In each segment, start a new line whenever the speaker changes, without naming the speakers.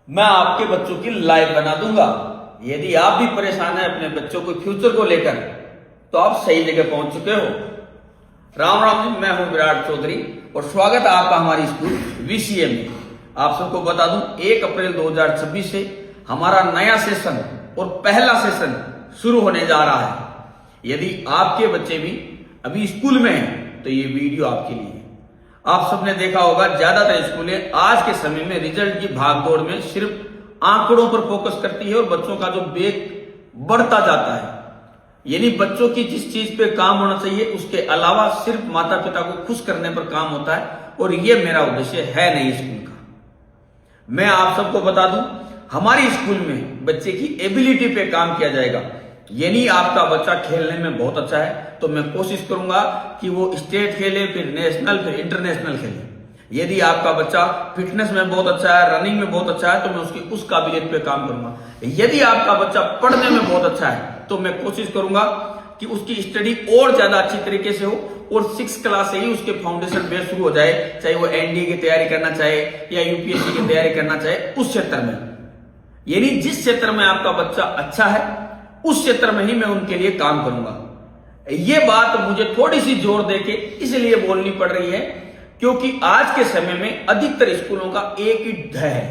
मैं आपके बच्चों की लाइफ बना दूंगा। यदि आप भी परेशान हैं अपने बच्चों को फ्यूचर को लेकर तो आप सही जगह पहुंच चुके हो। राम राम जी, मैं हूं विराट चौधरी और स्वागत है आपका हमारी स्कूल VCM में। आप सबको बता दूं 1 अप्रैल 2026 से हमारा नया सेशन और पहला सेशन शुरू होने जा रहा है। यदि आपके बच्चे भी अभी स्कूल में हैं तो ये वीडियो आपके लिए है। आप सबने देखा होगा ज्यादातर स्कूलें आज के समय में रिजल्ट की भागदौड़ में सिर्फ आंकड़ों पर फोकस करती है और बच्चों का जो वेग बढ़ता जाता है। यानी बच्चों की जिस चीज पे काम होना चाहिए उसके अलावा सिर्फ माता पिता को खुश करने पर काम होता है, और ये मेरा उद्देश्य है नहीं स्कूल का। मैं आप सबको बता दूं हमारी स्कूल में बच्चे की एबिलिटी पे काम किया जाएगा। यानी आपका बच्चा खेलने में बहुत अच्छा है तो मैं कोशिश करूंगा कि वो स्टेट खेले, फिर नेशनल, फिर इंटरनेशनल खेले। यदि आपका बच्चा फिटनेस में बहुत अच्छा है, रनिंग में बहुत अच्छा है तो मैं उसकी उस काबिलियत पे काम करूंगा। यदि आपका बच्चा पढ़ने में बहुत अच्छा है तो मैं कोशिश करूंगा कि उसकी स्टडी और ज्यादा अच्छी तरीके से हो और 6th क्लास से ही उसके फाउंडेशन बेस शुरू हो जाए, चाहे वो NDA की तैयारी करना चाहे या UPSC की तैयारी करना चाहे उस क्षेत्र में। यानी जिस क्षेत्र में आपका बच्चा अच्छा है उस क्षेत्र में ही मैं उनके लिए काम करूंगा। ये बात मुझे थोड़ी सी जोर देके इसलिए बोलनी पड़ रही है क्योंकि आज के समय में अधिकतर स्कूलों का एक ही ध्येय है,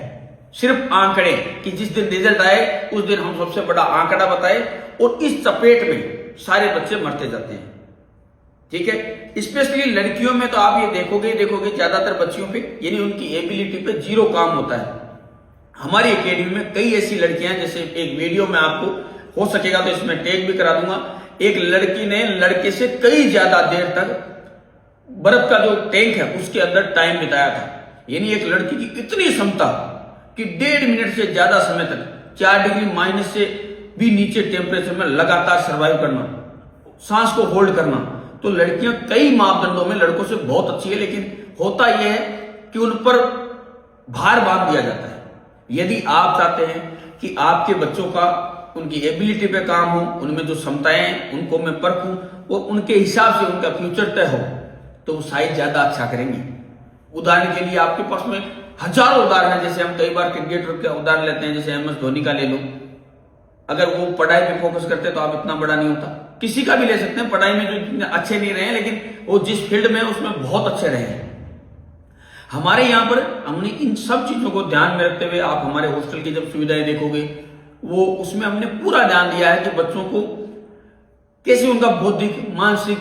सिर्फ आंकड़े, कि जिस दिन रिजल्ट आए उस दिन हम सबसे बड़ा आंकड़ा बताए, और इस चपेट में सारे बच्चे मरते जाते हैं। ठीक है, स्पेशली लड़कियों में तो आप ये देखोगे ज्यादातर बच्चियों पे यानी उनकी एबिलिटी पे जीरो काम होता है। हमारी एकेडमी में कई ऐसी लड़कियां, जैसे एक वीडियो में आपको हो सकेगा तो इसमें टैग भी करा दूंगा, एक लड़की ने लड़के से कई ज्यादा देर तक बर्फ का जो टैंक है उसके अंदर टाइम बिताया था। यानी एक लड़की की इतनी क्षमता कि 1.5 मिनट से ज्यादा समय तक 4 डिग्री माइनस से भी नीचे टेम्परेचर में लगातार सर्वाइव करना, सांस को होल्ड करना। तो लड़कियां कई मापदंडों में लड़कों से बहुत अच्छी है, लेकिन होता यह है कि उन पर भार बांध दिया जाता है। यदि आप चाहते हैं कि आपके बच्चों का उनकी एबिलिटी पे काम हो, उनमें जो क्षमताएं हैं उनको मैं परखूं, वो उनके हिसाब से उनका फ्यूचर तय हो, तो वो शायद ज्यादा अच्छा करेंगे। उदाहरण के लिए आपके पास में हजारों उदाहरण है। जैसे हम कई बार क्रिकेटर का उदाहरण लेते हैं, जैसे MS धोनी का ले लो। अगर वो पढ़ाई पे फोकस करते तो आप इतना बड़ा नहीं होता। किसी का भी ले सकते हैं, पढ़ाई में जो इतने अच्छे नहीं रहे लेकिन वो जिस फील्ड में उसमें बहुत अच्छे रहे हैं। हमारे यहाँ पर हमने इन सब चीजों को ध्यान में रखते हुए, आप हमारे हॉस्टल की जब सुविधाएं देखोगे वो उसमें हमने पूरा ध्यान दिया है कि बच्चों को कैसे उनका बौद्धिक, मानसिक,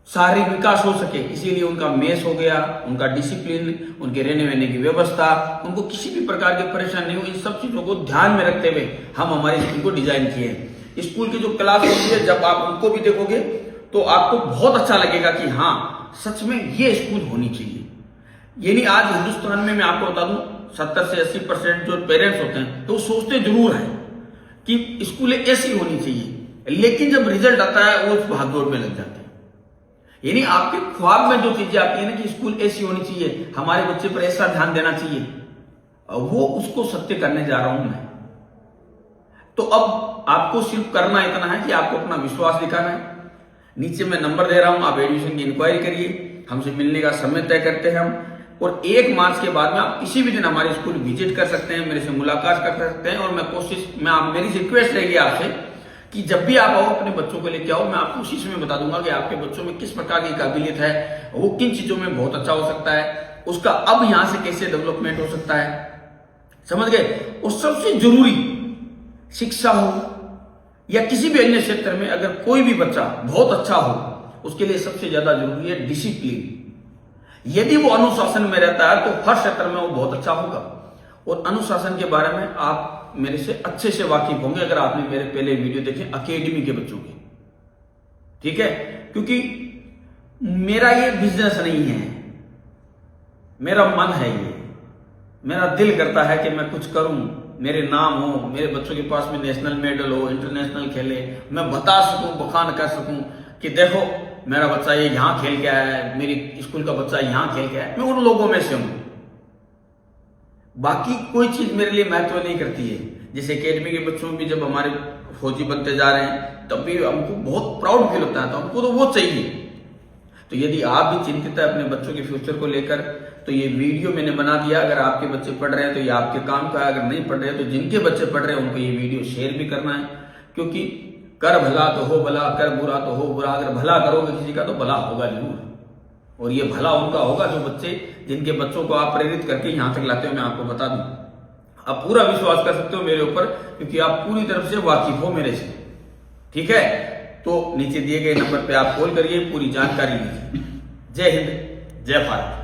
शारीरिक विकास हो सके। इसीलिए उनका मेस हो गया, उनका डिसिप्लिन, उनके रहने वहने की व्यवस्था, उनको किसी भी प्रकार की परेशानी नहीं हो, इन सब चीजों को ध्यान में रखते हुए हम हमारे स्कूल को डिजाइन किए हैं। स्कूल की जो क्लास होती है जब आप उनको भी देखोगे तो आपको बहुत अच्छा लगेगा कि हाँ सच में ये स्कूल होनी चाहिए। यानी आज हिंदुस्तान में मैं आपको बता दूं 70 से 80% जो पेरेंट्स होते हैं तो सोचते जरूर है कि स्कूलें ऐसी होनी चाहिए, लेकिन जब रिजल्ट आता है वो उस भागदौड़ में लग जाते हैं। यानी आपके ख्वाब में जो चीजें आती है ना कि स्कूल ऐसी होनी चाहिए, हमारे बच्चे पर ऐसा ध्यान देना चाहिए, वो उसको सत्य करने जा रहा हूं मैं। तो अब आपको सिर्फ करना इतना है कि आपको अपना विश्वास दिखाना है। नीचे मैं नंबर दे रहा हूं, आप एडमिशन की इंक्वायरी करिए, हमसे मिलने का समय तय करते हैं हम, और 1 मार्च के बाद में आप किसी भी दिन हमारे स्कूल विजिट कर सकते हैं, मेरे से मुलाकात कर सकते हैं। और मेरी रिक्वेस्ट रहेगी आपसे कि जब भी आप आओ अपने बच्चों को लेके आओ, मैं आपको उसी समय बता दूंगा कि आपके बच्चों में किस प्रकार की काबिलियत है, वो किन चीजों में बहुत अच्छा हो सकता है, उसका अब यहां से कैसे डेवलपमेंट हो सकता है, समझ गए। और सबसे जरूरी, शिक्षा हो या किसी भी अन्य क्षेत्र में अगर कोई भी बच्चा बहुत अच्छा हो, उसके लिए सबसे ज्यादा जरूरी है डिसिप्लिन। यदि वो अनुशासन में रहता है तो हर क्षेत्र में वो बहुत अच्छा होगा। और अनुशासन के बारे में आप मेरे से अच्छे से वाकिफ होंगे अगर आपने मेरे पहले वीडियो देखे एकेडमी के बच्चों के, ठीक है। क्योंकि मेरा ये बिजनेस नहीं है, मेरा मन है, ये मेरा दिल करता है कि मैं कुछ करूं, मेरे नाम हो, मेरे बच्चों के पास में नेशनल मेडल हो, इंटरनेशनल खेले, मैं बता सकूं, बखान कर सकूं कि देखो मेरा बच्चा ये यहां खेल के आया है, मेरी स्कूल का बच्चा यहां खेल के आया है। मैं उन लोगों में से हूं। बाकी कोई चीज मेरे लिए महत्व नहीं करती है। जैसे एकेडमी के बच्चों भी जब हमारे फौजी बनते जा रहे हैं तब भी हमको बहुत प्राउड फील होता है, तो हमको तो वो चाहिए। तो यदि आप भी चिंतित है अपने बच्चों के फ्यूचर को लेकर, तो ये वीडियो मैंने बना दिया। अगर आपके बच्चे पढ़ रहे हैं तो ये आपके काम का है, अगर नहीं पढ़ रहे हैं तो जिनके बच्चे पढ़ रहे हैं उनको ये वीडियो शेयर भी करना है, क्योंकि कर भला तो हो भला, कर बुरा तो हो बुरा। अगर भला करोगे किसी का तो भला होगा जरूर, और ये भला उनका होगा जो बच्चे, जिनके बच्चों को आप प्रेरित करके यहाँ तक लाते हो। मैं आपको बता दूं, आप पूरा विश्वास कर सकते हो मेरे ऊपर, क्योंकि आप पूरी तरफ से वाकिफ हो मेरे से। ठीक है, तो नीचे दिए गए नंबर पे आप कॉल करिए, पूरी जानकारी लीजिए। जय हिंद, जय भारत।